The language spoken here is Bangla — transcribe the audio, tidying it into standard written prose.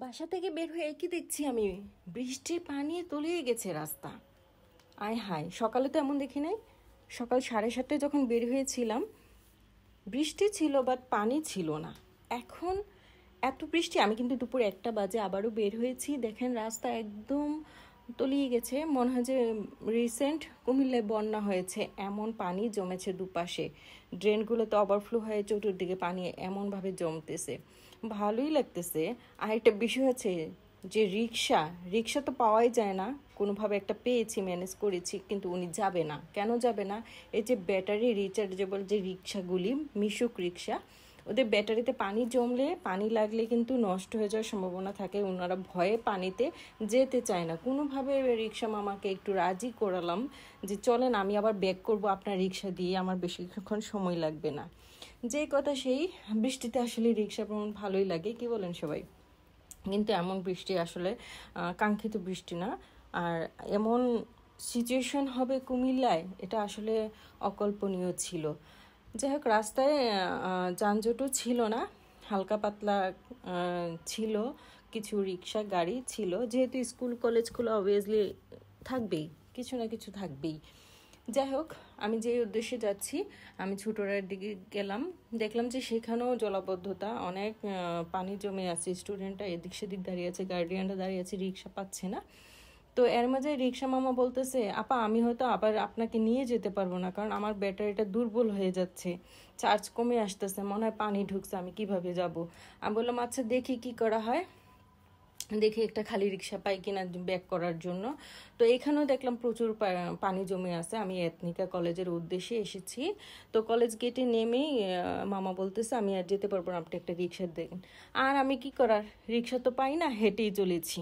বাসা থেকে বের হয়ে কি দেখছি আমি, বৃষ্টির পানি তলিয়ে গেছে রাস্তা। আয় হায়, সকালে তো এমন দেখি নাই। সকাল 7:30টায় যখন বের হয়েছিলাম বৃষ্টি ছিল, বাট পানি ছিল না। এখন এত বৃষ্টি, আমি কিন্তু দুপুর 1টা বাজে আবারও বের হয়েছি, দেখেন রাস্তা একদম তলিয়ে গেছে। মনে হয় যে রিসেন্ট কুমিল্লায় বন্যা হয়েছে, এমন পানি জমেছে দুপাশে। ড্রেনগুলোতে ওভারফ্লো হয়ে চতুর্দিকে পানি এমনভাবে জমতেছে, ভালোই লাগতেছে। আর একটা বিষয় আছে যে রিক্সা রিক্সা তো পাওয়াই যায় না। কোনোভাবে একটা পেয়েছি, ম্যানেজ করেছি, কিন্তু উনি যাবে না। কেন যাবে না? এই যে ব্যাটারি রিচার্জেবল যে রিক্সাগুলি, মিশুক রিক্সা, ওদের ব্যাটারিতে পানি জমলে, পানি লাগলে কিন্তু নষ্ট হয়ে যাওয়ার সম্ভাবনা থাকে। ওনারা ভয়ে পানিতে যেতে চায় না। কোনোভাবে রিক্সা মামাকে একটু রাজি করালাম যে চলেন, আমি আবার ব্যাক করব আপনার রিক্সা দিয়ে, আমার বেশিক্ষণ সময় লাগবে না। যেই কথা সেই, বৃষ্টিতে আসলে রিক্সা ভ্রমণ ভালোই লাগে, কি বলেন সবাই? কিন্তু এমন বৃষ্টি আসলে কাঙ্ক্ষিত বৃষ্টি না। আর এমন সিচুয়েশন হবে কুমিল্লায়, এটা আসলে অকল্পনীয় ছিল। যাই হোক, রাস্তায় যানজটও ছিল না, হালকা পাতলা ছিল। কিছু রিক্সা গাড়ি ছিল, যেহেতু স্কুল কলেজগুলো অবভিয়াসলি থাকবেই, কিছু না কিছু থাকবেই। যাই হোক, আমি যে উদ্দেশ্যে যাচ্ছি, আমি ছোটরার দিকে গেলাম, দেখলাম যে সেখানেও জলাবদ্ধতা, অনেক পানি জমে আছে। স্টুডেন্টরা এদিক সেদিক দাঁড়িয়ে আছে, গার্ডিয়ানরা দাঁড়িয়ে আছে, রিক্সা পাচ্ছে না। তো এর মাঝে রিক্সা মামা বলতেছে, আপা আমি হয়তো আবার আপনাকে নিয়ে যেতে পারবো না, কারণ আমার ব্যাটারিটা দুর্বল হয়ে যাচ্ছে, চার্জ কমে আসতেছে, মনে হয় পানি ঢুকছে, আমি কিভাবে যাব? আমি বললাম আচ্ছা দেখি কি করা হয়, দেখি একটা খালি রিক্সা পাই কিনা ব্যাক করার জন্য। তো এখানেও দেখলাম প্রচুর পানি জমে আছে। আমি এথনিকা কলেজের উদ্দেশ্যে এসেছি। তো কলেজ গেটে নেমেই মামা বলতেছে আমি আর যেতে পারবো না, আপনি একটা রিক্সা দেখেন। আর আমি কি করার, রিক্সা তো পাই না, হেঁটেই চলেছি।